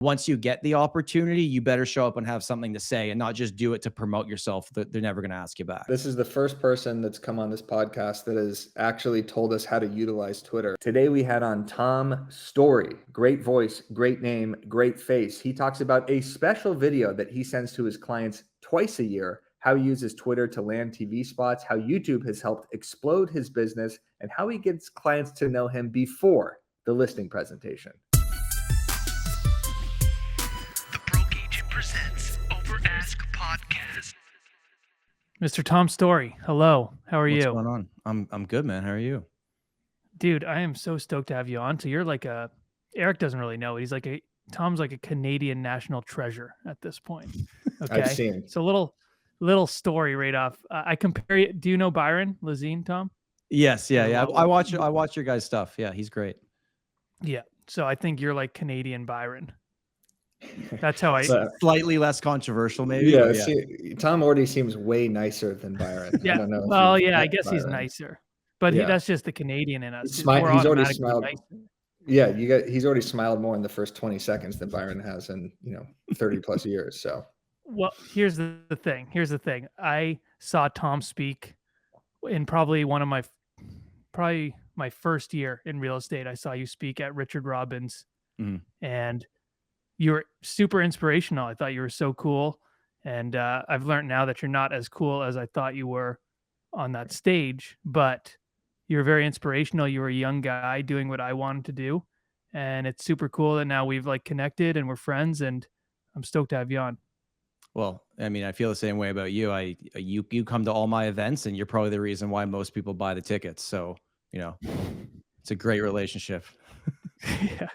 once you get the opportunity, you better show up and have something to say and not just do it to promote yourself. They're never going to ask you back. This is the first person that's come on this podcast that has actually told us how to utilize Twitter. Today we had on Tom Storey. Great voice, great name, great face. He talks about a special video that he sends to his clients twice a year, how he uses Twitter to land TV spots, how YouTube has helped explode his business, and how he gets clients to know him before the listing presentation. Mr. Tom Storey, hello. How are you? What's going on? I'm good, man. How are you? Dude, I am so stoked to have you on. So you're like Eric doesn't really know. Tom's like a Canadian national treasure at this point. Okay. I've seen. So little story right off. I compare you. Do you know Byron Lazine, Tom? Yes. Yeah. I watch your guys' stuff. Yeah. He's great. Yeah. So I think you're like Canadian Byron. That's how slightly less controversial, maybe. Yeah, see, Tom already seems way nicer than Byron. Yeah. I don't know. Well, yeah, I guess Byron. He's nicer, but that's just the Canadian in us. He's already smiled. Nicer. Yeah, he's already smiled more in the first 20 seconds than Byron has in 30 plus years. So, well, here's the thing. I saw Tom speak in probably my first year in real estate. I saw you speak at Richard Robbins, and you were super inspirational. I thought you were so cool. And I've learned now that you're not as cool as I thought you were on that stage, but you're very inspirational. You were a young guy doing what I wanted to do. And it's super cool that now we've like connected and we're friends, and I'm stoked to have you on. Well, I mean, I feel the same way about you. You come to all my events, and you're probably the reason why most people buy the tickets. So, it's a great relationship. Yeah.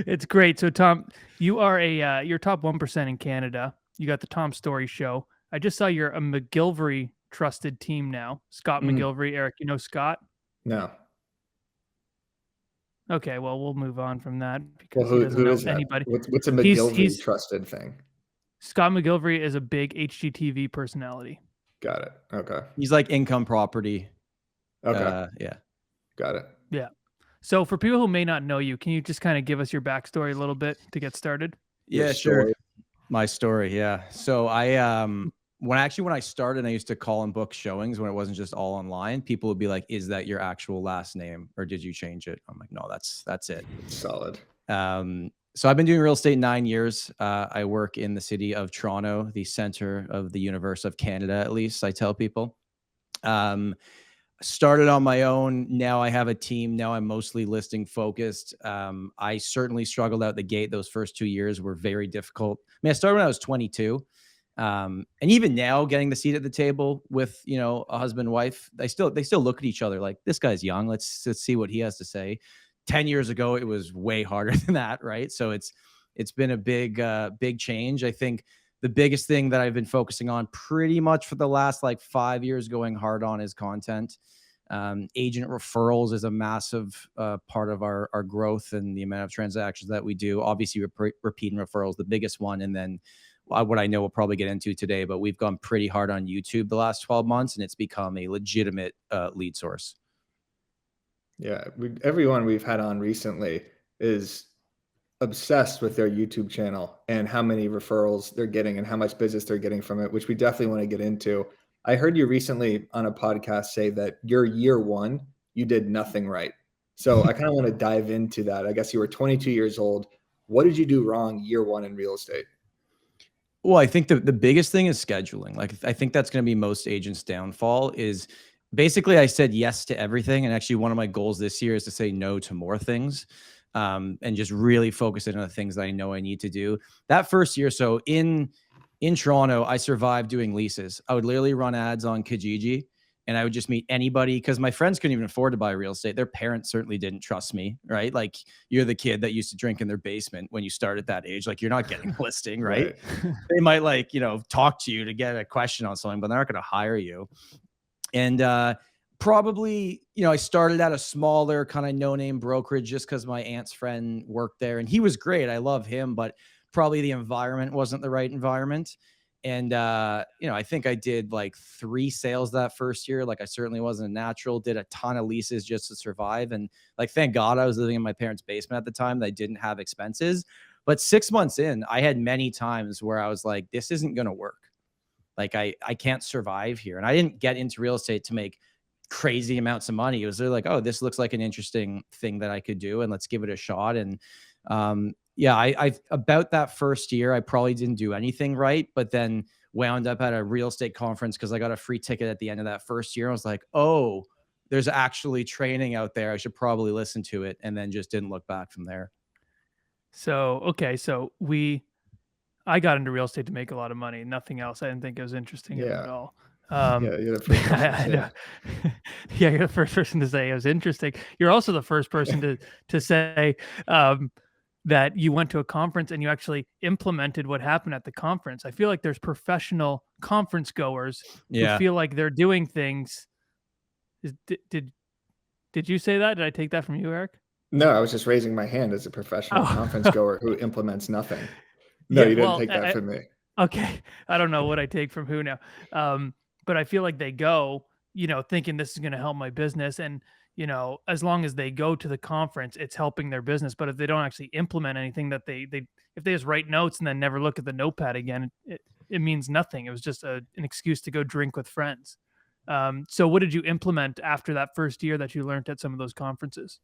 It's great. So Tom, you are you're top 1% in Canada. You got the Tom Storey show. I just saw you're a McGillivray trusted team now. Scott McGillivray. Eric, you know Scott? No. Okay, well, we'll move on from that because who he doesn't know is anybody. What's a McGillivray trusted thing? Scott McGillivray is a big HGTV personality. Got it. Okay. He's like income property. Okay. Yeah. Got it. Yeah. So for people who may not know you, can you just kind of give us your backstory a little bit to get started? Yeah, sure. My story. Yeah. So when I started, I used to call and book showings when it wasn't just all online. People would be like, "Is that your actual last name, or did you change it?" I'm like, "No, that's it." Solid. So I've been doing real estate 9 years. I work in the city of Toronto, the center of the universe of Canada, at least I tell people. Started on my own. Now I have a team. Now I'm mostly listing focused. I certainly struggled out the gate. Those first 2 years were very difficult. I mean, I started when I was 22. And even now, getting the seat at the table with, a husband, wife, they still look at each other like, this guy's young. Let's see what he has to say. 10 years ago, it was way harder than that. Right. So it's been a big change. I think the biggest thing that I've been focusing on pretty much for the last 5 years going hard on is content. Agent referrals is a massive part of our growth and the amount of transactions that we do. Obviously, repeat referrals, the biggest one. And then what I know we'll probably get into today, but we've gone pretty hard on YouTube the last 12 months, and it's become a legitimate lead source. Yeah. Everyone we've had on recently is obsessed with their YouTube channel and how many referrals they're getting and how much business they're getting from it, which we definitely want to get into. I heard you recently on a podcast say that your year one, you did nothing right. So I kind of want to dive into that. I guess you were 22 years old. What did you do wrong year one in real estate? Well, I think the biggest thing is scheduling. I think that's going to be most agents' downfall is basically I said yes to everything. And actually one of my goals this year is to say no to more things. And just really focus in on the things that I know I need to do. That first year, so in Toronto, I survived doing leases. I would literally run ads on Kijiji, and I would just meet anybody because my friends couldn't even afford to buy real estate. Their parents certainly didn't trust me, right? Like, you're the kid that used to drink in their basement when you start at that age. Like, you're not getting a listing, right? They might talk to you to get a question on something, but they're not going to hire you. And probably, I started at a smaller kind of no-name brokerage just because my aunt's friend worked there, and he was great. I love him, but probably the environment wasn't the right environment. And, I think I did 3 sales that first year. I certainly wasn't a natural, did a ton of leases just to survive. And thank God I was living in my parents' basement at the time that I didn't have expenses. But 6 months in, I had many times where I was like, this isn't going to work. Like I can't survive here. And I didn't get into real estate to make crazy amounts of money. It was like, oh, this looks like an interesting thing that I could do, and let's give it a shot. And yeah, I about that first year, I probably didn't do anything right, but then wound up at a real estate conference because I got a free ticket at the end of that first year. I was like, oh, there's actually training out there. I should probably listen to it. And then just didn't look back from there. So, okay. So I got into real estate to make a lot of money. Nothing else. I didn't think it was interesting at all. Yeah, you're the first person to say. Yeah, you're the first person to say it was interesting. You're also the first person to say that you went to a conference and you actually implemented what happened at the conference. I feel like there's professional conference goers who feel like they're doing things. Did you say that? Did I take that from you, Eric? No, I was just raising my hand as a professional conference goer who implements nothing. No, Yeah, you didn't well, take that from me. Okay. I don't know what I take from who now. But I feel like they go, thinking this is going to help my business. And, as long as they go to the conference, it's helping their business. But if they don't actually implement anything that if they just write notes and then never look at the notepad again, it means nothing. It was just an excuse to go drink with friends. So what did you implement after that first year that you learned at some of those conferences?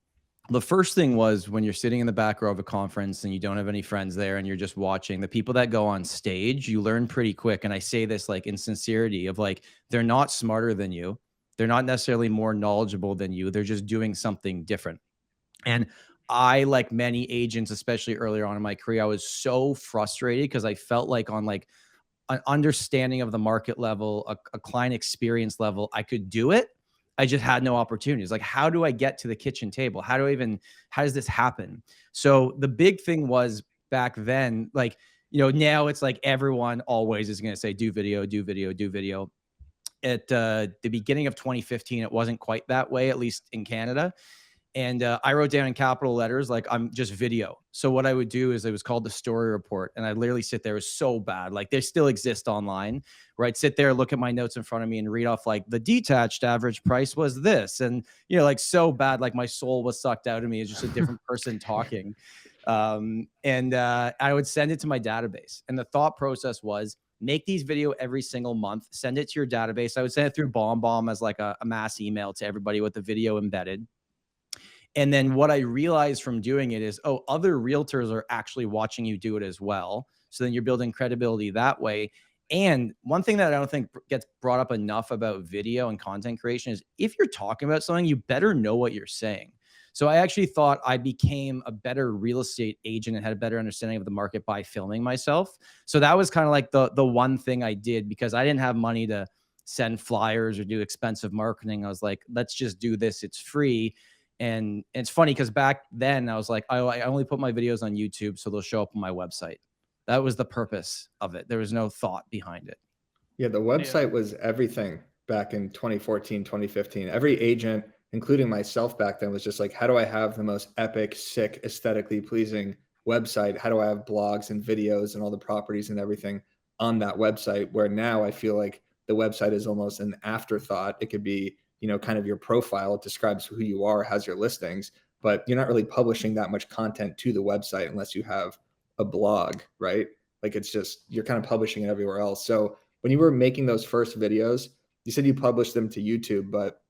The first thing was when you're sitting in the back row of a conference and you don't have any friends there and you're just watching the people that go on stage, you learn pretty quick. And I say this like in sincerity of like, they're not smarter than you. They're not necessarily more knowledgeable than you. They're just doing something different. And I, like many agents, especially earlier on in my career, I was so frustrated because I felt like on like an understanding of the market level, a client experience level, I could do it. I just had no opportunities. Like, how do I get to the kitchen table? How does this happen? So the big thing was back then, like, now it's like everyone always is going to say, do video, do video, do video. At the beginning of 2015, it wasn't quite that way, at least in Canada. And I wrote down in capital letters, like, I'm just video. So what I would do is it was called the Storey report. And I'd literally sit there. It was so bad. Like, they still exist online, where I'd sit there, look at my notes in front of me and read off like the detached average price was this. And, like so bad, like my soul was sucked out of me. It's just a different person talking. And I would send it to my database. And the thought process was, make these video every single month, send it to your database. I would send it through BoomTown as like a mass email to everybody with the video embedded. And then what I realized from doing it is, oh, other realtors are actually watching you do it as well. So then you're building credibility that way. And one thing that I don't think gets brought up enough about video and content creation is if you're talking about something, you better know what you're saying. So I actually thought I became a better real estate agent and had a better understanding of the market by filming myself. So that was kind of like the one thing I did, because I didn't have money to send flyers or do expensive marketing. I was like, let's just do this. It's free. And it's funny because back then I was like, I only put my videos on YouTube so they'll show up on my website. That was the purpose of it. There was no thought behind it. Yeah, the website was everything back in 2014, 2015. Every agent, including myself back then, was just like, how do I have the most epic, sick, aesthetically pleasing website? How do I have blogs and videos and all the properties and everything on that website? Where now I feel like the website is almost an afterthought. It could be, kind of your profile. It describes who you are, has your listings, but you're not really publishing that much content to the website unless you have a blog, right? Like, it's just, you're kind of publishing it everywhere else. So when you were making those first videos, you said you published them to YouTube, but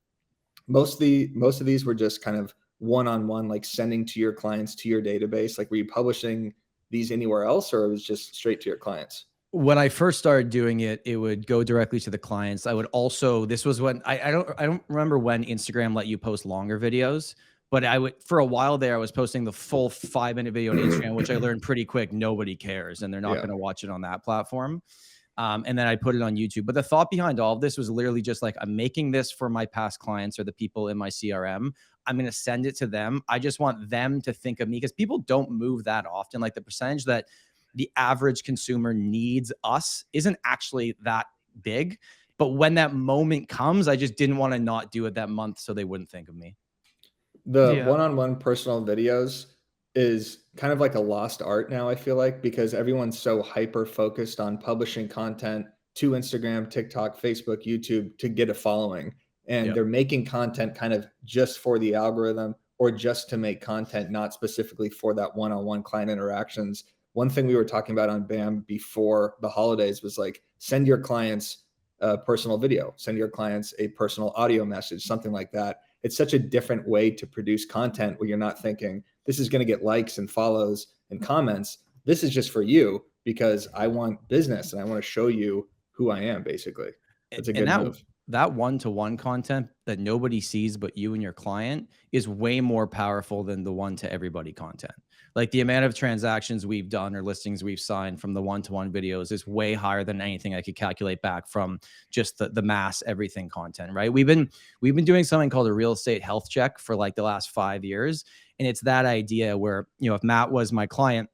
most of these were just kind of one-on-one, like sending to your clients, to your database. Like, were you publishing these anywhere else, or it was just straight to your clients? When I first started doing it, it would go directly to the clients. I would also, this was when I don't remember when Instagram let you post longer videos, but for a while there, I was posting the full 5-minute video on Instagram, which I learned pretty quick. Nobody cares, and they're not going to watch it on that platform. And then I put it on YouTube. But the thought behind all of this was literally just like, I'm making this for my past clients or the people in my CRM. I'm going to send it to them. I just want them to think of me, because people don't move that often. Like, the percentage that the average consumer needs us isn't actually that big. But when that moment comes, I just didn't want to not do it that month so they wouldn't think of me. The one-on-one personal videos is kind of like a lost art now, I feel like, because everyone's so hyper focused on publishing content to Instagram, TikTok, Facebook, YouTube to get a following. And they're making content kind of just for the algorithm, or just to make content, not specifically for that one-on-one client interactions. one thing we were talking about on BAM before the holidays was like, send your clients a personal video, send your clients a personal audio message, something like that. It's such a different way to produce content where you're not thinking this is going to get likes and follows and comments. This is just for you because I want business and I want to show you who I am, basically. It's a good move. That one-to-one content that nobody sees but you and your client is way more powerful than the one-to-everybody content. Like the amount of transactions we've done or listings we've signed from the one-to-one videos is way higher than anything I could calculate back from just the mass everything content, right? We've been doing something called a real estate health check for like the last 5 years. And it's that idea where, you know, if Matt was my client,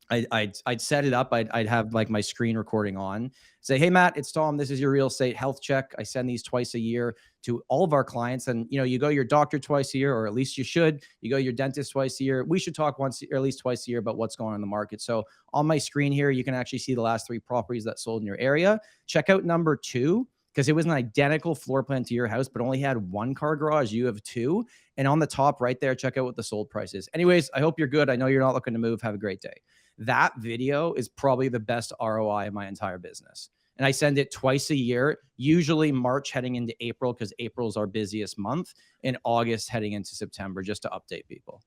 I'd set it up. I'd have like my screen recording on, say, hey, Matt, it's Tom. This is your real estate health check. I send these twice a year to all of our clients. And, you know, you go to your doctor twice a year, or at least you should. You go to your dentist twice a year. We should talk once or at least twice a year about what's going on in the market. So on my screen here, you can actually see the last 3 properties that sold in your area. Check out number 2, because it was an identical floor plan to your house, but only had 1 car garage. You have 2. And on the top right there, check out what the sold price is. Anyways, I hope you're good. I know you're not looking to move. Have a great day. That video is probably the best ROI in my entire business. And I send it twice a year, usually March heading into April, because April is our busiest month, and August heading into September, just to update people.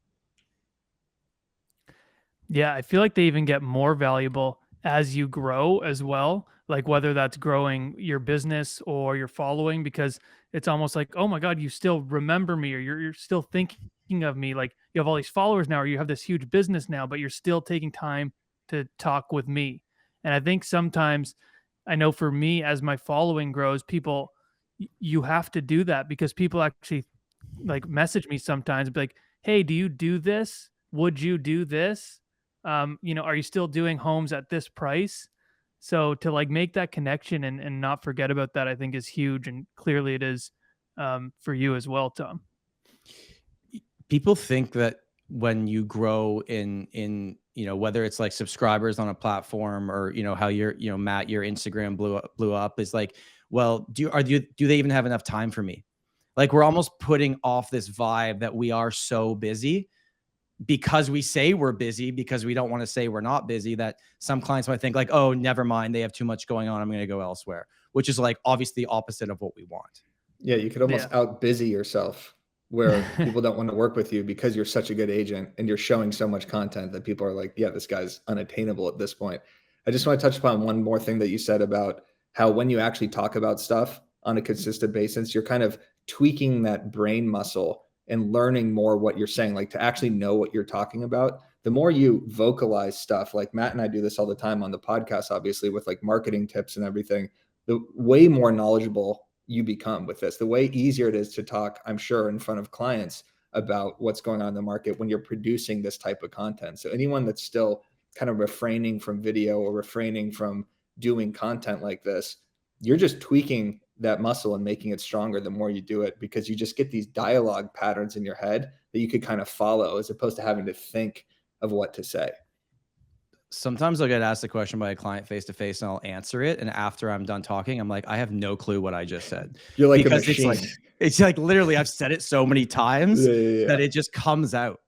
Yeah, I feel like they even get more valuable as you grow as well. Like whether that's growing your business or your following, because it's almost like, oh my God, you still remember me, or you're still thinking of me. Like you have all these followers now, or you have this huge business now, but you're still taking time to talk with me. And I think sometimes, I know for me, as my following grows, people, you have to do that, because people actually like message me sometimes, be like, hey, do you do this? Would you do this? You know, are you still doing homes at this price? So to like make that connection and not forget about that, I think is huge. And clearly it is for you as well, Tom. People think that when you grow in, you know, whether it's like subscribers on a platform, or, you know, how you know, Matt, your Instagram blew up, is like, well, do they even have enough time for me? Like we're almost putting off this vibe that we are so busy, because we say we're busy, because we don't want to say we're not busy, that some clients might think like, oh, never mind, they have too much going on, I'm going to go elsewhere, which is like obviously the opposite of what we want. Yeah, you could almost out busy yourself, where people don't want to work with you because you're such a good agent and you're showing so much content that people are like, yeah, this guy's unattainable at this point. I just want to touch upon one more thing that you said about how when you actually talk about stuff on a consistent basis, you're kind of tweaking that brain muscle and learning more what you're saying, like to actually know what you're talking about. The more you vocalize stuff, like Matt and I do this all the time on the podcast, obviously, with like marketing tips and everything, the way more knowledgeable you become with this, the way easier it is to talk, I'm sure, in front of clients about what's going on in the market when you're producing this type of content. So anyone that's still kind of refraining from video or refraining from doing content like this, you're just tweaking that muscle and making it stronger the more you do it, because you just get these dialogue patterns in your head that you could kind of follow, as opposed to having to think of what to say. Sometimes I'll get asked a question by a client face to face and I'll answer it. And after I'm done talking, I'm like, I have no clue what I just said. You're like because a machine. it's like literally I've said it so many times that it just comes out.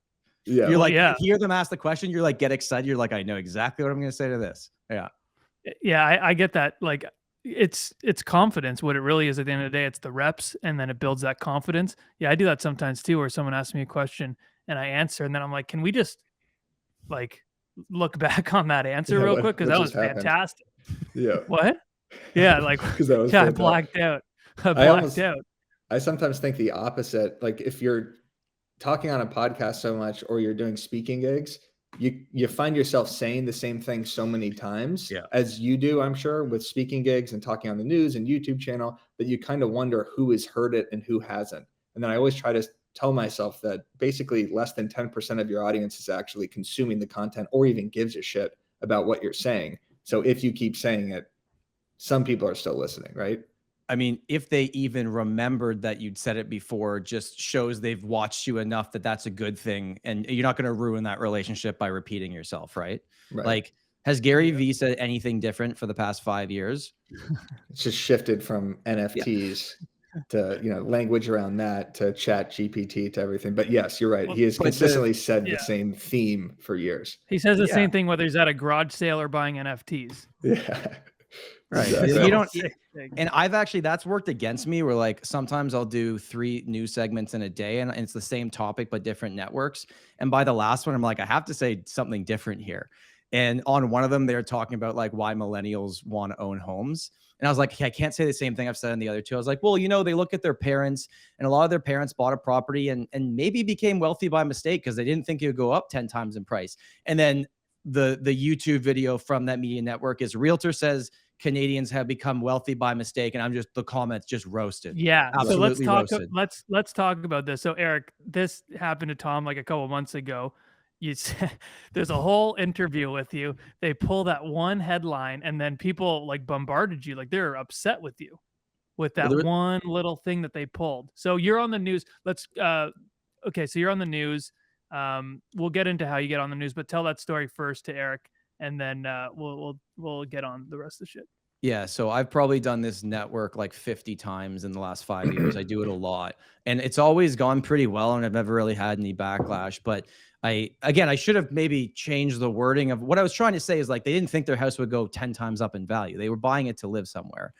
Yeah. You're like, you hear them ask the question, you're like, get excited. You're like, I know exactly what I'm going to say to this. Yeah. Yeah, I get that. Like it's confidence. What it really is at the end of the day, it's the reps, and then it builds that confidence. Yeah, I do that sometimes too, where someone asks me a question and I answer, and then I'm like, can we just like look back on that answer real quick? Because that was fantastic. Yeah. What? Yeah, like because that was I blacked out. I sometimes think the opposite. Like if you're talking on a podcast so much, or you're doing speaking gigs, you find yourself saying the same thing so many times as you do, I'm sure, with speaking gigs and talking on the news and YouTube channel, that you kind of wonder who has heard it and who hasn't. And then I always try to tell myself that basically less than 10% of your audience is actually consuming the content or even gives a shit about what you're saying. So if you keep saying it, some people are still listening, right? I mean, if they even remembered that you'd said it before, just shows they've watched you enough that that's a good thing. And you're not going to ruin that relationship by repeating yourself, right? Like, has Gary Vee said anything different for the past 5 years? It's just shifted from NFTs to, you know, language around that, to Chat GPT, to everything. But yes, you're right. Well, He has but the- consistently said yeah. the same theme for years. He says the Yeah. same thing whether he's at a garage sale or buying NFTs. Yeah. Right. Exactly. You don't, Same thing. and I've actually, that's worked against me where like sometimes I'll do 3 news segments in a day and it's the same topic, but different networks. And by the last one, I'm like, I have to say something different here. And on one of them, they're talking about like why millennials want to own homes. And I was like, okay, I can't say the same thing I've said in the other 2. I was like, well, you know, they look at their parents and a lot of their parents bought a property and maybe became wealthy by mistake because they didn't think it would go up 10 times in price. And then the YouTube video from that media network is realtor says Canadians have become wealthy by mistake. And I'm just, the comments just roasted. Yeah. So let's Absolutely talk. roasted. Let's talk about this. So Eric, this happened to Tom like a couple months ago. You said there's a whole interview with you. They pull that one headline, and then people like bombarded you, like they're upset with you with that Well, one little thing that they pulled. So you're on the news. Let's okay. So you're on the news. We'll get into how you get on the news, but tell that story first to Eric, and then we'll get on the rest of the shit. Yeah, so I've probably done this network like 50 times in the last 5 years. I do it a lot, and it's always gone pretty well, and I've never really had any backlash. But I should have maybe changed the wording of what I was trying to say is like they didn't think their house would go 10 times up in value. They were buying it to live somewhere.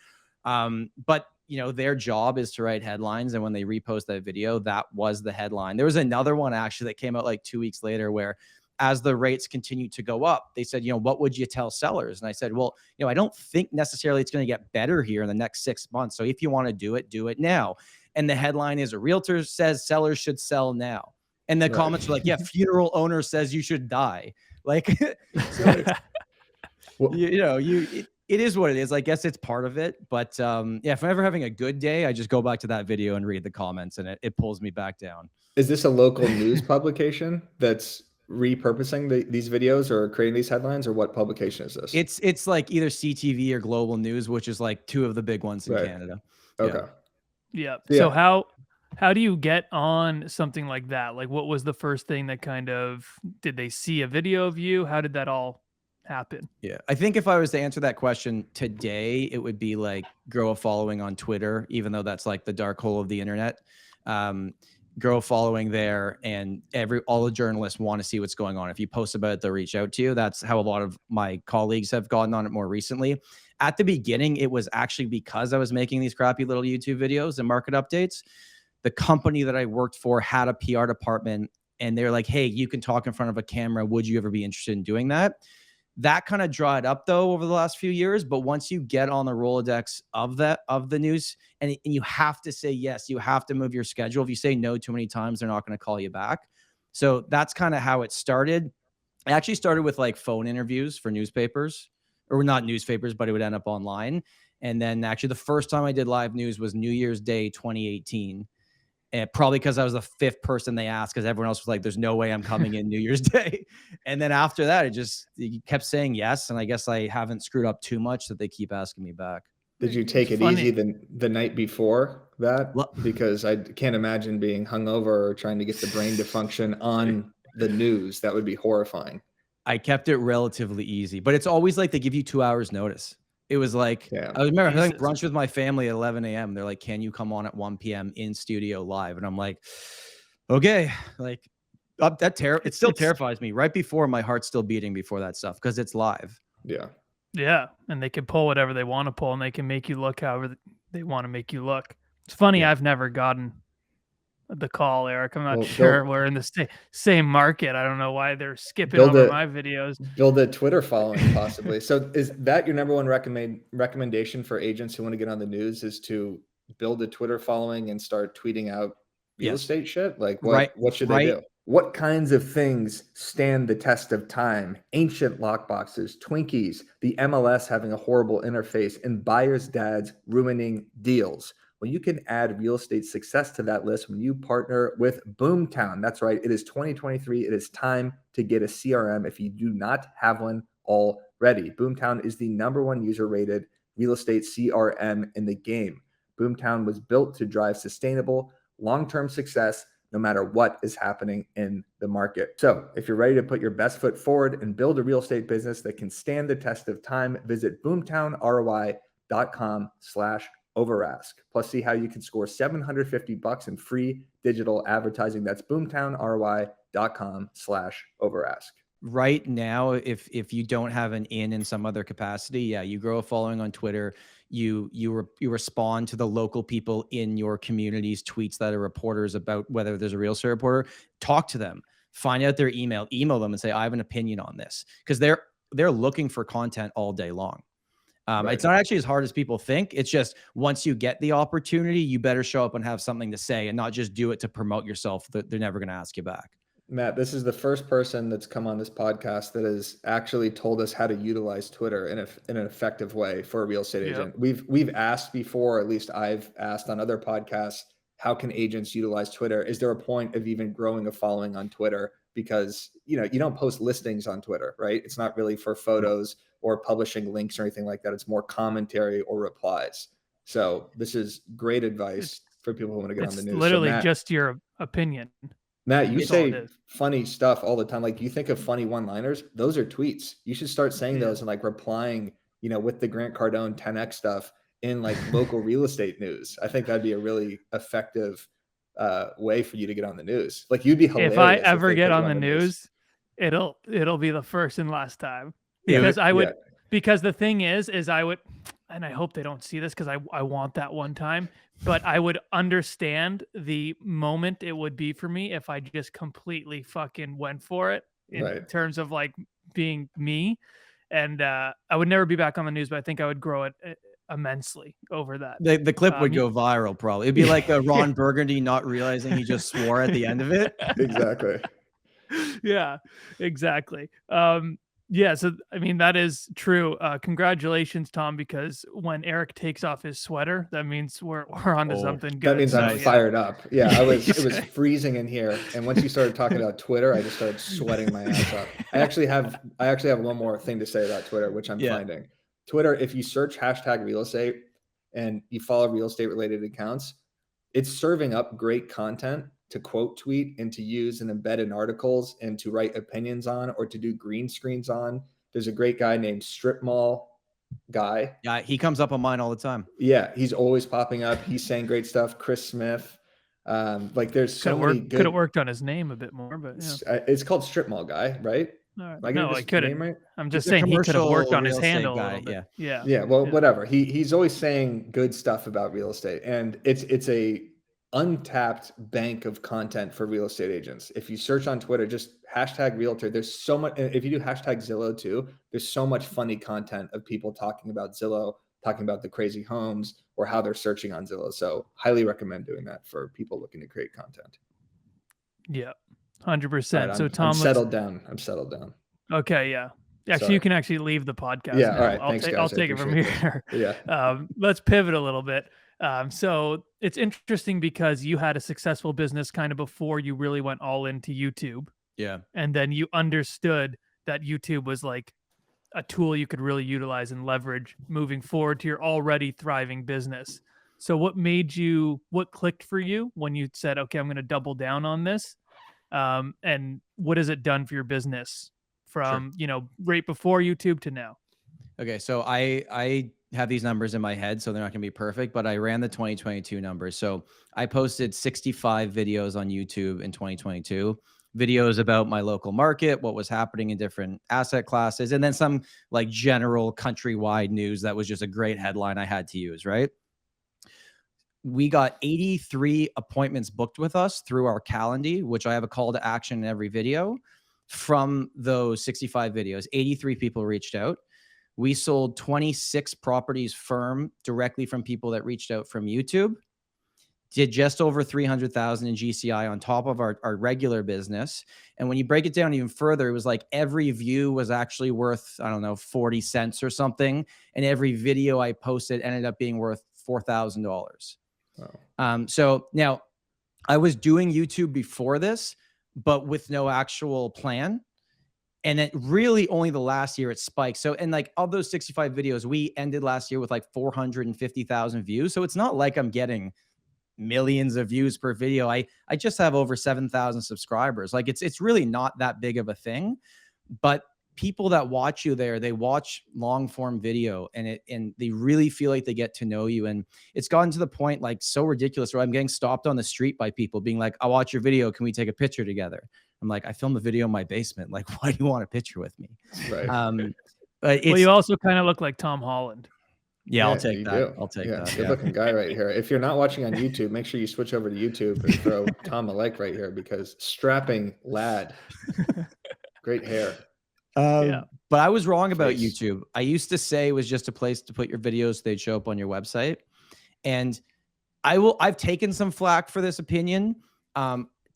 But you know, their job is to write headlines, and when they repost that video, that was the headline. There was another one actually that came out like 2 weeks later where as the rates continue to go up, they said, you know, what would you tell sellers? And I said, well, you know, I don't think necessarily it's going to get better here in the next 6 months. So if you want to do it now. And the headline is a realtor says sellers should sell now. And the comments are like, yeah, funeral owner says you should die. Like, so it is what it is. I guess it's part of it. But yeah, if I'm ever having a good day, I just go back to that video and read the comments, and it pulls me back down. Is this a local news publication that's repurposing these videos or creating these headlines, or what publication is this? It's like either CTV or Global News, which is like 2 of the big ones in Canada. Okay. Yeah. So how do you get on something like that? Like, what was the first thing that kind of, did they see a video of you? How did that all happen? Yeah, I think if I was to answer that question today, it would be like grow a following on Twitter, even though that's like the dark hole of the internet. Grow a following there, and all the journalists want to see what's going on. If you post about it, they'll reach out to you. That's how a lot of my colleagues have gotten on it more recently. At the beginning, it was actually because I was making these crappy little YouTube videos and market updates. The company that I worked for had a PR department, and they're like, hey, you can talk in front of a camera. Would you ever be interested in doing that? That kind of dried up though over the last few years. But once you get on the Rolodex of the news, and you have to say yes, you have to move your schedule. If you say no too many times, they're not going to call you back. So that's kind of how it started. I actually started with like phone interviews for newspapers, or not newspapers, but it would end up online. And then actually the first time I did live news was New Year's Day 2018. And probably because I was the 5th person they asked, because everyone else was like, there's no way I'm coming in New Year's Day. And then after that, it kept saying yes. And I guess I haven't screwed up too much that they keep asking me back. Did you take it easy the night before that? Because I can't imagine being hungover or trying to get the brain to function on the news. That would be horrifying. I kept it relatively easy, but it's always like they give you 2 hours notice. It was like, I remember having brunch with my family at 11 a.m. They're like, can you come on at 1 p.m. in studio live? And I'm like, okay, like it still terrifies me. Right before, my heart's still beating before that stuff, because it's live. Yeah. Yeah. And they can pull whatever they want to pull, and they can make you look however they want to make you look. It's funny. I've never gotten the call, Eric. I'm not sure we're in the same market. I don't know why they're skipping over my videos. Build a Twitter following, possibly. So is that your number one recommendation for agents who want to get on the news, is to build a Twitter following and start tweeting out real estate shit? Like what should they do? What kinds of things stand the test of time? Ancient lockboxes, Twinkies, the MLS having a horrible interface, and buyers' dads ruining deals. Well, you can add real estate success to that list when you partner with BoomTown. That's right. It is 2023. It is time to get a CRM if you do not have one already. BoomTown is the #1 user-rated real estate CRM in the game. BoomTown was built to drive sustainable, long-term success no matter what is happening in the market. So if you're ready to put your best foot forward and build a real estate business that can stand the test of time, visit boomtownroi.com/ /overask. Plus, see how you can score $750 in free digital advertising. That's boomtownry.com/overask. Right now, if you don't have an in some other capacity, yeah, you grow a following on Twitter. You respond to the local people in your community's tweets that are reporters about whether there's a real estate reporter. Talk to them, find out their email them and say, I have an opinion on this, because they're looking for content all day long. Right. It's not actually as hard as people think. It's just once you get the opportunity, you better show up and have something to say and not just do it to promote yourself. They're never going to ask you back. Matt, this is the first person that's come on this podcast that has actually told us how to utilize Twitter in an effective way for a real estate agent. We've asked before, at least I've asked on other podcasts, how can agents utilize Twitter? Is there a point of even growing a following on Twitter? Because you don't post listings on Twitter, right? It's not really for photos or publishing links or anything like that. It's more commentary or replies. So this is great advice for people who want to get on the news. It's literally so Matt, just your opinion. Matt, you That's all it say is. funny stuff all the time. Like, you think of funny one-liners, those are tweets. You should start saying those and like replying, with the Grant Cardone 10X stuff in like local real estate news. I think that'd be a really effective way for you to get on the news. Like, you'd be hilarious. If I ever get on the news, it'll be the first and last time. Yeah, Because I would, because the thing is I would, and I hope they don't see this because I want that one time, but I would understand the moment it would be for me if I just completely fucking went for it in terms of like being me. And I would never be back on the news, but I think I would grow it immensely over that. The clip would go viral, probably. It'd be like a Ron Burgundy not realizing he just swore at the end of it. Exactly. Yeah, exactly. Yeah, so I mean that is true. Congratulations, Tom, because when Eric takes off his sweater, that means we're onto something good. That means I'm fired up. Yeah, it was freezing in here, and once you started talking about Twitter, I just started sweating my ass off. I actually have one more thing to say about Twitter, which I'm finding. Twitter, if you search #real estate and you follow real estate related accounts, it's serving up great content to quote tweet and to use and embed in articles and to write opinions on or to do green screens on. There's a great guy named Strip Mall Guy. Yeah, he comes up on mine all the time. Yeah, he's always popping up. He's saying great stuff. Chris Smith. Like, there's so many good. Could have worked on his name a bit more, but it's called Strip Mall Guy, right? No, I couldn't. Right? I'm just saying he could have worked on his handle a little bit. Yeah. Well, whatever. He's always saying good stuff about real estate, and it's a untapped bank of content for real estate agents. If you search on Twitter, just #realtor, there's so much. If you do #Zillow too, there's so much funny content of people talking about Zillow, talking about the crazy homes or how they're searching on Zillow. So highly recommend doing that for people looking to create content. Yeah, 100%. Right, so Tom, I'm settled down. Okay. Yeah. Actually, you can actually leave the podcast. Yeah. Now. All right. Thanks, guys. I'll take it from here. Yeah. Let's pivot a little bit. So it's interesting because you had a successful business kind of before you really went all into YouTube. Yeah. And then you understood that YouTube was like a tool you could really utilize and leverage moving forward to your already thriving business. So what clicked for you when you said, okay, I'm going to double down on this? And what has it done for your business from, right before YouTube to now? Okay. So I have these numbers in my head, so they're not going to be perfect, but I ran the 2022 numbers. So I posted 65 videos on YouTube in 2022, videos about my local market, what was happening in different asset classes, and then some like general countrywide news that was just a great headline I had to use, right? We got 83 appointments booked with us through our Calendly, which I have a call to action in every video. From those 65 videos, 83 people reached out. We sold 26 properties firm directly from people that reached out from YouTube. Did just over 300,000 in GCI on top of our regular business. And when you break it down even further, it was like every view was actually worth, I don't know, 40 cents or something. And every video I posted ended up being worth $4,000. Wow. So now I was doing YouTube before this, but with no actual plan. And then really only the last year it spiked. So, and like of those 65 videos, we ended last year with like 450,000 views. So it's not like I'm getting millions of views per video. I just have over 7,000 subscribers. Like it's really not that big of a thing, but people that watch you there, they watch long form video and they really feel like they get to know you. And it's gotten to the point like so ridiculous where I'm getting stopped on the street by people being like, I watch your video. Can we take a picture together? I'm like, I filmed a video in my basement. Like, why do you want a picture with me? Right. But well, you also kind of look like Tom Holland. Yeah, I'll take you that. do. I'll take Yeah, that. good looking guy right here. If you're not watching on YouTube, make sure you switch over to YouTube and throw Tom a like right here, because strapping lad, great hair. Yeah. But I was wrong about Face. YouTube. I used to say it was just a place to put your videos. They'd show up on your website. And I've taken some flack for this opinion.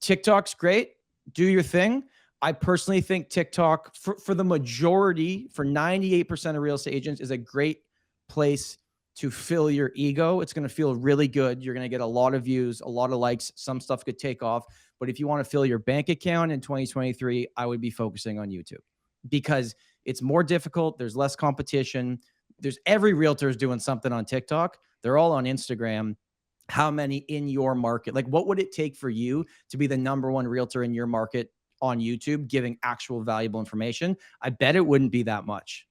TikTok's great. Do your thing. I personally think TikTok for the majority, for 98% of real estate agents, is a great place to fill your ego. It's going to feel really good. You're going to get a lot of views, a lot of likes. Some stuff could take off. But if you want to fill your bank account in 2023, I would be focusing on YouTube, because it's more difficult. There's less competition. There's every realtor is doing something on TikTok. They're all on Instagram. How many in your market? Like, what would it take for you to be the #1 realtor in your market on YouTube, giving actual valuable information? I bet it wouldn't be that much.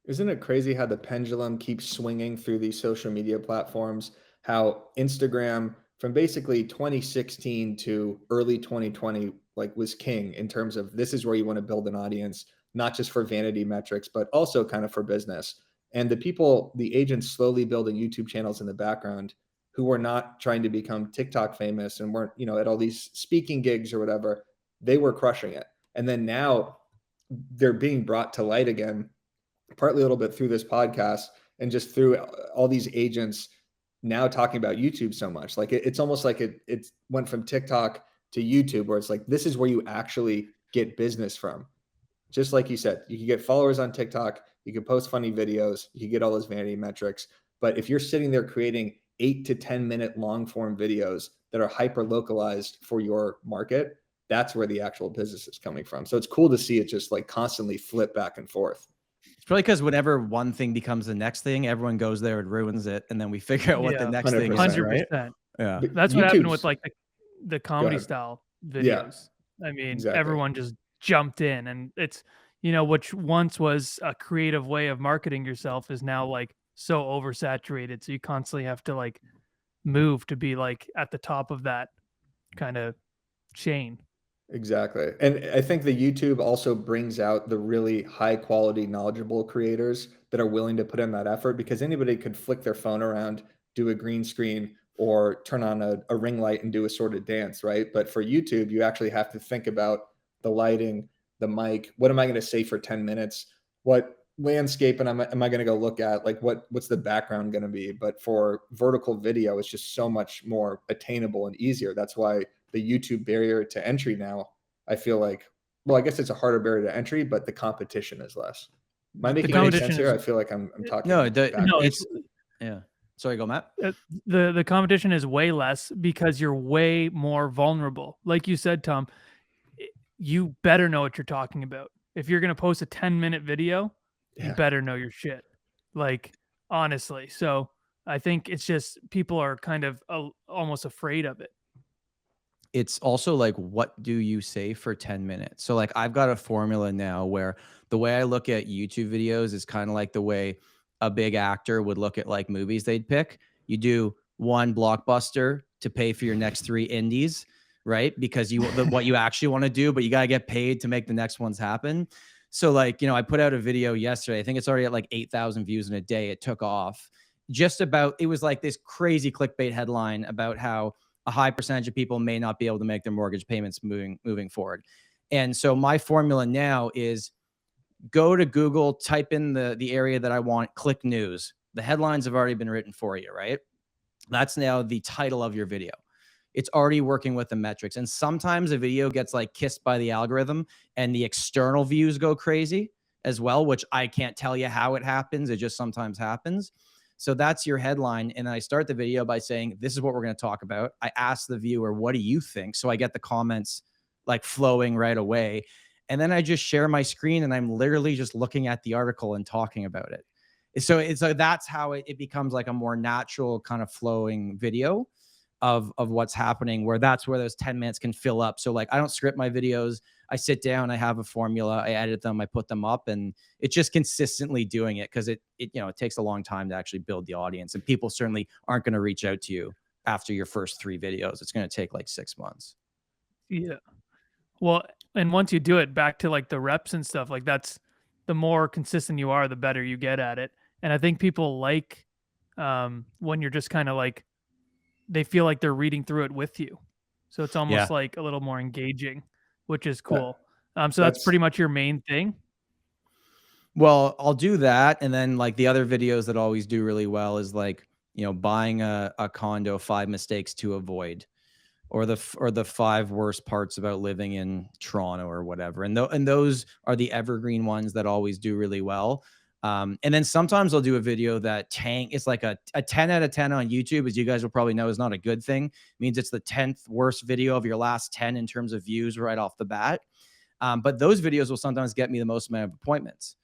Isn't it crazy how the pendulum keeps swinging through these social media platforms? How Instagram from basically 2016 to early 2020, like, was king in terms of this is where you want to build an audience, not just for vanity metrics, but also kind of for business. And the agents slowly building YouTube channels in the background who were not trying to become TikTok famous and weren't, at all these speaking gigs or whatever, they were crushing it. And then now they're being brought to light again, partly a little bit through this podcast and just through all these agents now talking about YouTube so much. Like it's almost like it went from TikTok to YouTube, where it's like, this is where you actually get business from. Just like you said, you can get followers on TikTok, you can post funny videos, you can get all those vanity metrics. But if you're sitting there creating 8 to 10 minute long form videos that are hyper localized for your market, that's where the actual business is coming from. So it's cool to see it just like constantly flip back and forth. It's probably because whenever one thing becomes the next thing, everyone goes there and ruins it, and then we figure out what the next thing is. 100%. Right? Yeah, But that's what happened YouTube's- with like the comedy style videos. I mean, exactly. everyone just jumped in, and it's, which once was a creative way of marketing yourself is now like so oversaturated. So you constantly have to like move to be like at the top of that kind of chain. Exactly. And I think the YouTube also brings out the really high quality, knowledgeable creators that are willing to put in that effort, because anybody could flick their phone around, do a green screen, or turn on a ring light and do a sort of dance, right? But for YouTube, you actually have to think about the lighting, the mic. What am I going to say for 10 minutes? What landscape am I going to go look at? Like what's the background going to be? But for vertical video, it's just so much more attainable and easier. That's why the YouTube barrier to entry now, I feel like, well, I guess it's a harder barrier to entry, but the competition is less. Am I making any sense here? I feel like I'm talking. No, it's yeah. Sorry, go Matt. The competition is way less because you're way more vulnerable. Like you said, Tom, you better know what you're talking about. If you're going to post a 10-minute video, you better know your shit. Like, honestly. So I think it's just people are kind of almost afraid of it. It's also like, what do you say for 10 minutes? So like, I've got a formula now where the way I look at YouTube videos is kind of like the way a big actor would look at like movies they'd pick. You do one blockbuster to pay for your next 3 indies, right? Because what you actually want to do, but you got to get paid to make the next ones happen. So like, I put out a video yesterday. I think it's already at like 8,000 views in a day. It took off it was like this crazy clickbait headline about how a high percentage of people may not be able to make their mortgage payments moving forward. And so my formula now is go to Google, type in the area that I want, click news. The headlines have already been written for you, right? That's now the title of your video. It's already working with the metrics. And sometimes a video gets like kissed by the algorithm and the external views go crazy as well, which I can't tell you how it happens. It just sometimes happens. So that's your headline. And then I start the video by saying, this is what we're going to talk about. I ask the viewer, what do you think? So I get the comments like flowing right away. And then I just share my screen and I'm literally just looking at the article and talking about it. So that's how it becomes like a more natural kind of flowing video. of what's happening, where that's where those 10 minutes can fill up. So like, I don't script my videos. I sit down, I have a formula, I edit them, I put them up, and it's just consistently doing it, because it takes a long time to actually build the audience, and people certainly aren't going to reach out to you after your first 3 videos. It's going to take like 6 months. Yeah. Well, and once you do it, back to like the reps and stuff, like that's the more consistent you are, the better you get at it. And I think people like when you're just kind of like, they feel like they're reading through it with you. So it's almost like a little more engaging, which is cool. So that's pretty much your main thing. Well, I'll do that. And then like the other videos that always do really well is like, buying a condo, 5 mistakes to avoid, or the 5 worst parts about living in Toronto or whatever. And those are the evergreen ones that always do really well. And then sometimes I'll do a video that it's like a 10 out of 10 on YouTube, as you guys will probably know, is not a good thing. It means it's the 10th worst video of your last 10 in terms of views right off the bat. But those videos will sometimes get me the most amount of appointments.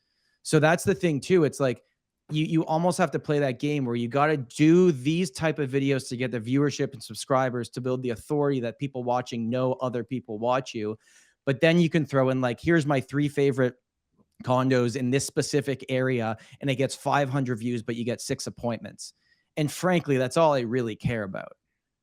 So that's the thing too. It's like, you almost have to play that game where you got to do these type of videos to get the viewership and subscribers, to build the authority that people watching know other people watch you. But then you can throw in like, here's my 3 favorite condos in this specific area, and it gets 500 views, but you get 6 appointments. And frankly, that's all I really care about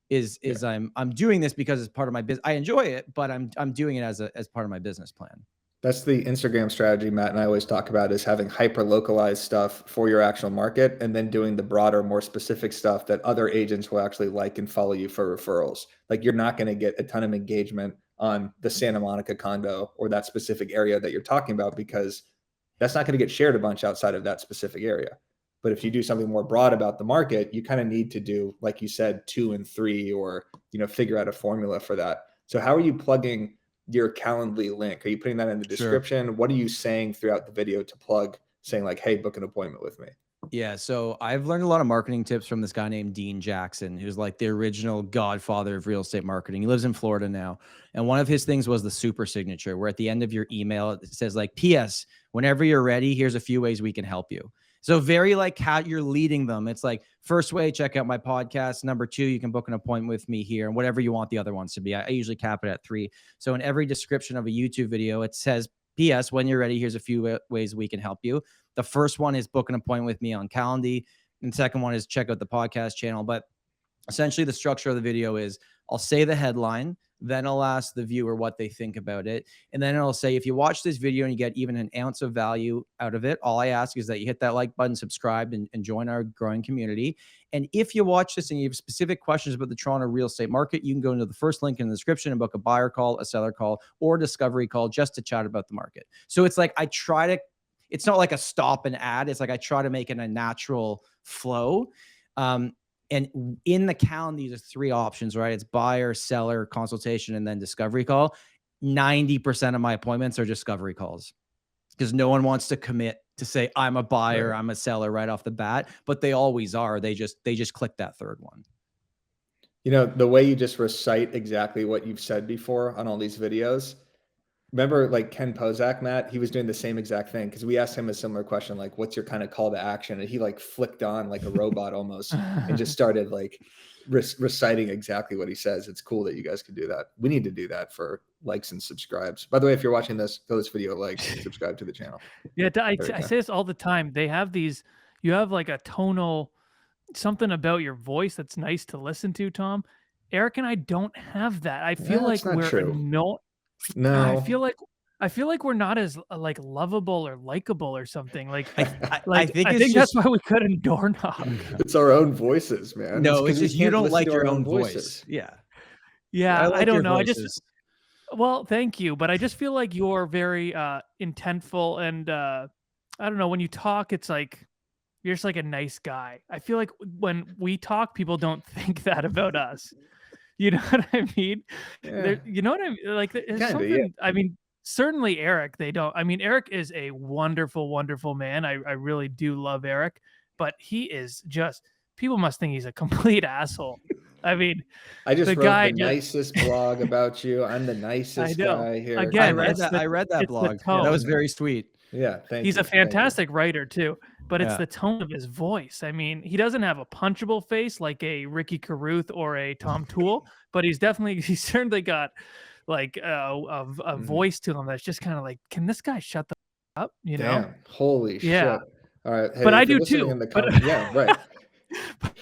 is I'm doing this because it's part of my business. I enjoy it, but I'm doing it as part of my business plan. That's the Instagram strategy Matt and I always talk about, is having hyper localized stuff for your actual market, and then doing the broader, more specific stuff that other agents will actually like and follow you for referrals. Like, you're not going to get a ton of engagement on the Santa Monica condo or that specific area that you're talking about, because that's not going to get shared a bunch outside of that specific area. But if you do something more broad about the market, you kind of need to do, like you said, 2 and 3, or, figure out a formula for that. So how are you plugging your Calendly link? Are you putting that in the description? Sure. What are you saying throughout the video to plug, saying like, hey, book an appointment with me? Yeah. So I've learned a lot of marketing tips from this guy named Dean Jackson, who's like the original godfather of real estate marketing. He lives in Florida now. And one of his things was the super signature, where at the end of your email, it says like, PS, whenever you're ready, here's a few ways we can help you. So very like how you're leading them. It's like, first way, check out my podcast. Number 2, you can book an appointment with me here, and whatever you want the other ones to be. I usually cap it at 3. So in every description of a YouTube video, it says, PS, when you're ready, here's a few ways we can help you. The first one is book an appointment with me on Calendly. And the second one is check out the podcast channel. But essentially the structure of the video is, I'll say the headline, then I'll ask the viewer what they think about it. And then I'll say, if you watch this video and you get even an ounce of value out of it, all I ask is that you hit that like button, subscribe, and join our growing community. And if you watch this and you have specific questions about the Toronto real estate market, you can go into the first link in the description and book a buyer call, a seller call, or a discovery call just to chat about the market. So it's like, it's not like a stop and ad. It's like, I try to make it a natural flow. And in the Calendly, there's 3 options, right? It's buyer, seller, consultation, and then discovery call. 90% of my appointments are discovery calls, because no one wants to commit to say, I'm a buyer, I'm a seller right off the bat, but they always are. They just click that third one. The way you just recite exactly what you've said before on all these videos. Remember like Ken Pozak, Matt, he was doing the same exact thing, because we asked him a similar question, like, what's your kind of call to action? And he like flicked on like a robot almost and just started like reciting exactly what he says. It's cool that you guys can do that. We need to do that for likes and subscribes. By the way, if you're watching this, throw this video a like, subscribe to the channel. Yeah, I say this all the time. They have these, you have like a tonal, something about your voice that's nice to listen to, Tom. Eric and I don't have that. I feel like we're No, I feel like we're not as like lovable or likable or something. Like, I think that's why we couldn't door knock. It's our own voices, man. No, it's just you don't like your own voice. Yeah. I don't know. Well, thank you, but I just feel like you're very intentful, and I don't know, when you talk, it's like you're just like a nice guy. I feel like when we talk, people don't think that about us. You know what I mean? Yeah. You know what I mean? Like, I mean, certainly Eric, they don't. I mean, Eric is a wonderful, wonderful man. I really do love Eric, but he is just, people must think he's a complete asshole. I mean, I just wrote the nicest blog about you. I'm the nicest guy here. Again, I read that blog. That was very sweet. Yeah, thank He's you. a fantastic writer too, but it's Yeah. the tone of his voice. I mean, he doesn't have a punchable face like a Ricky Carruth or a Tom Toole, but he's certainly got like a voice to him that's just kind of like, can this guy shut the up? You know? Damn, holy Yeah. shit. All right, hey, But I if you're do listening too. in the But comments, yeah, right.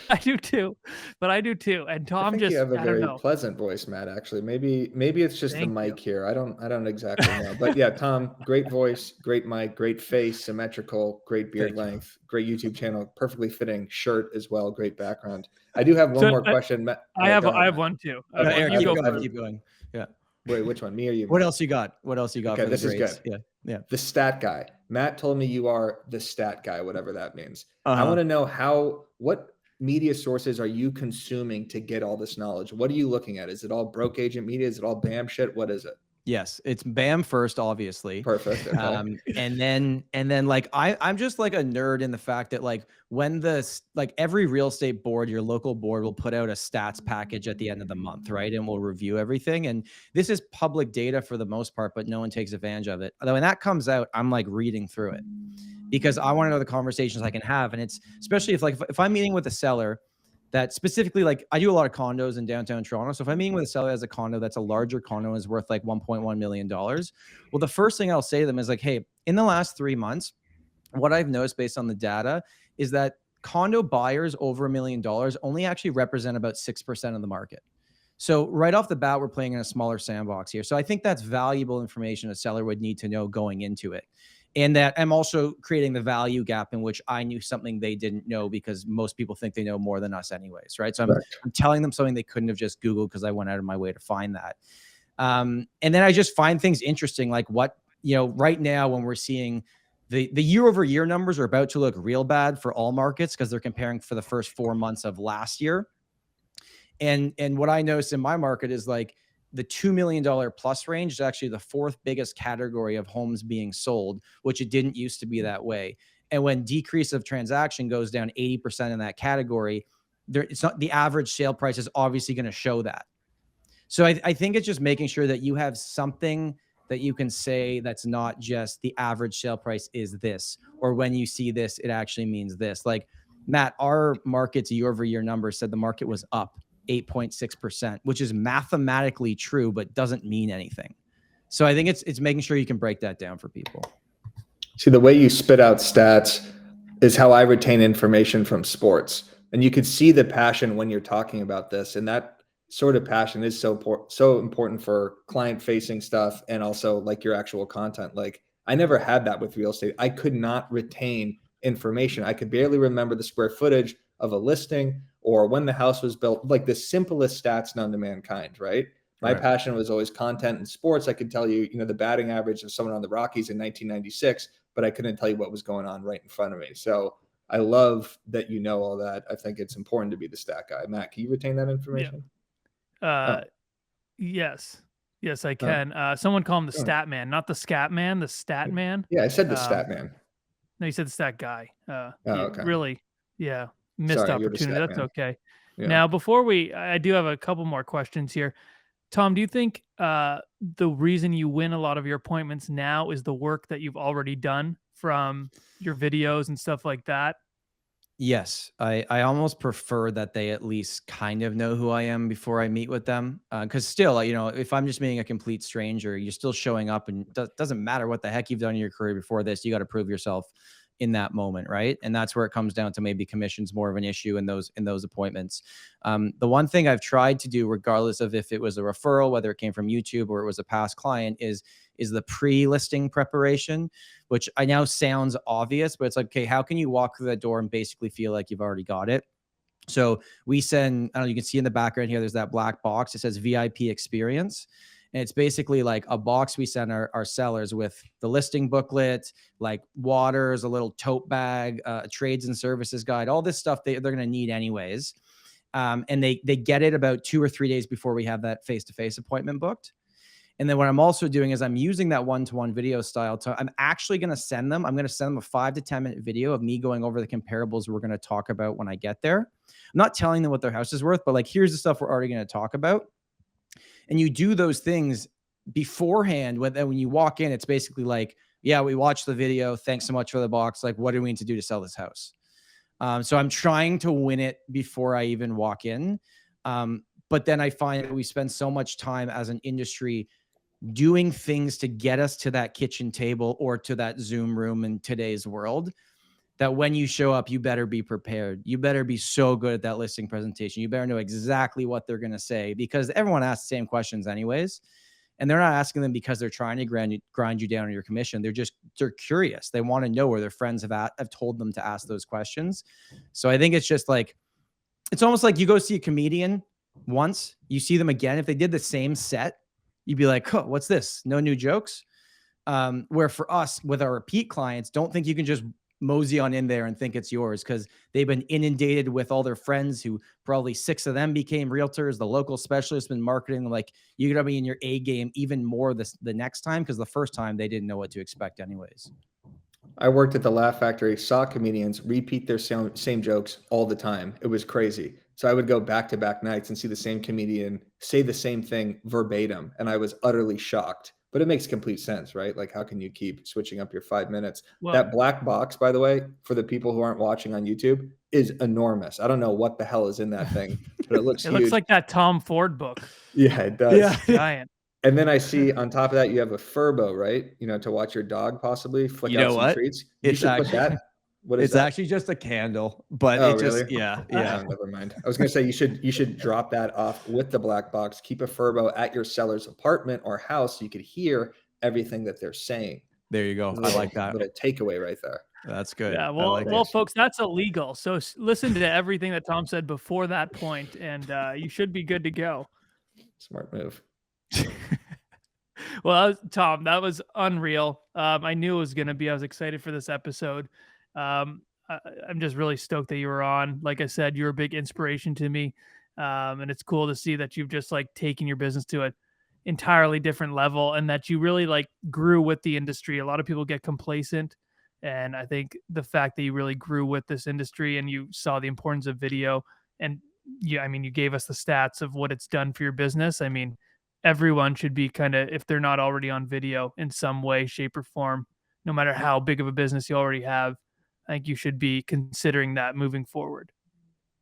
I do too. But I do too. And I Tom think you just, have a I don't very know. pleasant voice, Matt, actually. Maybe it's just the Thank you. mic here. I don't exactly know. But yeah, Tom, great voice, great mic, great face, symmetrical, great beard Thank you. length, great YouTube channel, perfectly fitting shirt as well, great background. I do have one So, more question. Matt, I yeah, have go ahead, Matt. one too. I Okay, have one. Eric, You keep go going. first. Keep going. Yeah. Wait, which one? Me or you? What Matt? else you got? What else you got Okay, for the this is grades? good. Yeah. Yeah. The stat guy. Matt told me you are the stat guy, whatever that means. I Uh-huh. want to know what media sources are you consuming to get all this knowledge? What are you looking at? Is it all broke agent media? Is it all BAM shit? What is it? Yes, it's BAM first, obviously. Perfect. Okay. And then like I'm just like a nerd in the fact that like when like every real estate board, your local board will put out a stats package at the end of the month, right? And we'll review everything. And this is public data for the most part, but no one takes advantage of it. Although when that comes out, I'm like reading through it because I want to know the conversations I can have. And it's especially if I'm meeting with a seller that specifically, like I do a lot of condos in downtown Toronto. So if I'm meeting with a seller as a condo, that's a larger condo and is worth like $1.1 million. Well, the first thing I'll say to them is like, hey, in the last 3 months, what I've noticed based on the data is that condo buyers over $1 million only actually represent about 6% of the market. So right off the bat, we're playing in a smaller sandbox here. So I think that's valuable information a seller would need to know going into it. And that I'm also creating the value gap in which I knew something they didn't know because most people think they know more than us anyways, right? So I'm telling them something they couldn't have just Googled because I went out of my way to find that. And then I just find things interesting, like what, right now when we're seeing the year over year numbers are about to look real bad for all markets because they're comparing for the first 4 months of last year. And what I noticed in my market is like the $2 million plus range is actually the fourth biggest category of homes being sold, which it didn't used to be that way. And when decrease of transaction goes down 80% in that category, it's not the average sale price is obviously going to show that. So I think it's just making sure that you have something that you can say that's not just the average sale price is this, or when you see this, it actually means this. Like Matt, our market's year over year numbers said the market was up 8.6%, which is mathematically true, but doesn't mean anything. So I think it's making sure you can break that down for people. See, the way you spit out stats is how I retain information from sports. And you could see the passion when you're talking about this. And that sort of passion is so important for client facing stuff. And also like your actual content. Like I never had that with real estate. I could not retain information. I could barely remember the square footage of a listing or when the house was built, like the simplest stats known to mankind, right? My passion was always content and sports. I could tell you, the batting average of someone on the Rockies in 1996, but I couldn't tell you what was going on right in front of me. So I love that you know all that. I think it's important to be the stat guy. Matt, can you retain that information? Yeah. Yes. Yes, I can. Someone call him the stat man, not the scat man, the stat man. Yeah, I said the stat man. No, you said the stat guy. Okay. Really, missed opportunity. That's man. okay. Yeah. Now, I do have a couple more questions here. Tom, do you think the reason you win a lot of your appointments now is the work that you've already done from your videos and stuff like that? Yes, I almost prefer that they at least kind of know who I am before I meet with them. Because still, if I'm just meeting a complete stranger, you're still showing up, and doesn't matter what the heck you've done in your career before this. You got to prove yourself in that moment, right? And that's where it comes down to maybe commission's more of an issue in those appointments. The one thing I've tried to do, regardless of if it was a referral, whether it came from YouTube or it was a past client, is the pre-listing preparation, which I know sounds obvious, but it's like, okay, how can you walk through that door and basically feel like you've already got it? So we send, I don't know, you can see in the background here, there's that black box. It says VIP experience. And it's basically like a box we send our sellers with the listing booklet, like waters, a little tote bag, a trades and services guide, all this stuff they're going to need anyways. And they get it about 2 or 3 days before we have that face-to-face appointment booked. And then what I'm also doing is I'm using that one-to-one video style. I'm actually going to send them a 5 to 10 minute video of me going over the comparables we're going to talk about when I get there. I'm not telling them what their house is worth, but like, here's the stuff we're already going to talk about. And you do those things beforehand. When you walk in, it's basically like, yeah, we watched the video. Thanks so much for the box. Like, what do we need to do to sell this house? So I'm trying to win it before I even walk in. But then I find that we spend so much time as an industry doing things to get us to that kitchen table or to that Zoom room in today's world, that when you show up, you better be prepared. You better be so good at that listing presentation. You better know exactly what they're going to say, because everyone asks the same questions anyways. And they're not asking them because they're trying to grind you down on your commission. They're curious. They want to know where their friends have told them to ask those questions. So I think it's just like, it's almost like you go see a comedian once, you see them again. If they did the same set, you'd be like, oh, what's this? No new jokes. Where for us, with our repeat clients, don't think you can just mosey on in there and think it's yours, because they've been inundated with all their friends who probably 6 of them became realtors. The local specialist been marketing. Like, you got to be in your A game even more the next time, because the first time they didn't know what to expect anyways. I worked at the Laugh Factory, saw comedians repeat their same jokes all the time. It was crazy. So I would go back-to-back nights and see the same comedian say the same thing verbatim, and I was utterly shocked. But it makes complete sense, right? Like, how can you keep switching up your 5 minutes? Well, that black box, by the way, for the people who aren't watching on YouTube, is enormous. I don't know what the hell is in that thing, but it looks it huge. looks like that Tom Ford book. Yeah, it does. Yeah. Giant. And then I see on top of that, you have a Furbo, right? You know, to watch your dog possibly flick You out know some what? treats. You It's should put actually- that. What is It's that? actually just a candle, but Oh, it just, really? yeah. Oh, never mind. I was going to say you should drop that off with the black box. Keep a Furbo at your seller's apartment or house so you could hear everything that they're saying. There you go. I like that. What a takeaway right there. That's good. Yeah, I well, like well, it. folks, that's illegal. So listen to everything that Tom said before that point, and you should be good to go. Smart move. Well, Tom, that was unreal. I knew it was going to be. I was excited for this episode. I'm just really stoked that you were on. Like I said, you're a big inspiration to me, and it's cool to see that you've just like taken your business to an entirely different level, and that you really like grew with the industry. A lot of people get complacent, and I think the fact that you really grew with this industry and you saw the importance of video, and you gave us the stats of what it's done for your business. I mean, everyone should be kind of, if they're not already on video in some way, shape, or form, no matter how big of a business you already have, I think you should be considering that moving forward.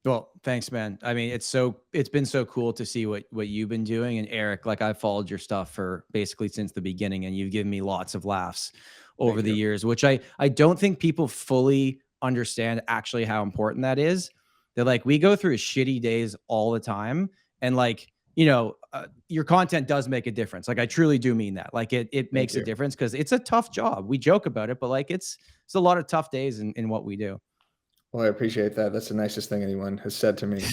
Well, thanks, man. I mean, it's been so cool to see what you've been doing. And Eric, like, I've followed your stuff for basically since the beginning, and you've given me lots of laughs over the years, which I don't think people fully understand actually how important that is. They're like, we go through shitty days all the time, and like, your content does make a difference. Like, I truly do mean that. Like, it makes a difference, because it's a tough job. We joke about it, but like, it's a lot of tough days in what we do. Well, I appreciate that. That's the nicest thing anyone has said to me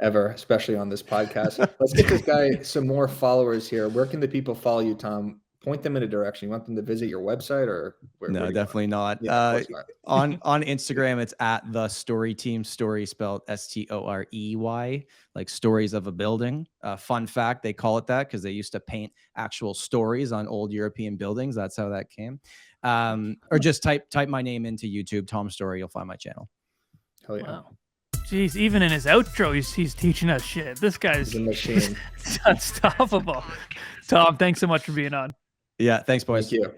ever, especially on this podcast. Let's get this guy some more followers here. Where can the people follow you, Tom? Point them in a direction. You want them to visit your website, or No, definitely not. Yeah, on Instagram, it's at the Storey Team. Storey spelled Storey, like stories of a building. Fun fact, they call it that because they used to paint actual stories on old European buildings. That's how that came. Or just type my name into YouTube, Tom Storey. You'll find my channel. Hell yeah. Wow. Jeez, even in his outro, he's teaching us shit. This guy's He's a machine. unstoppable. Tom, thanks so much for being on. Yeah, thanks, boys. Thank you.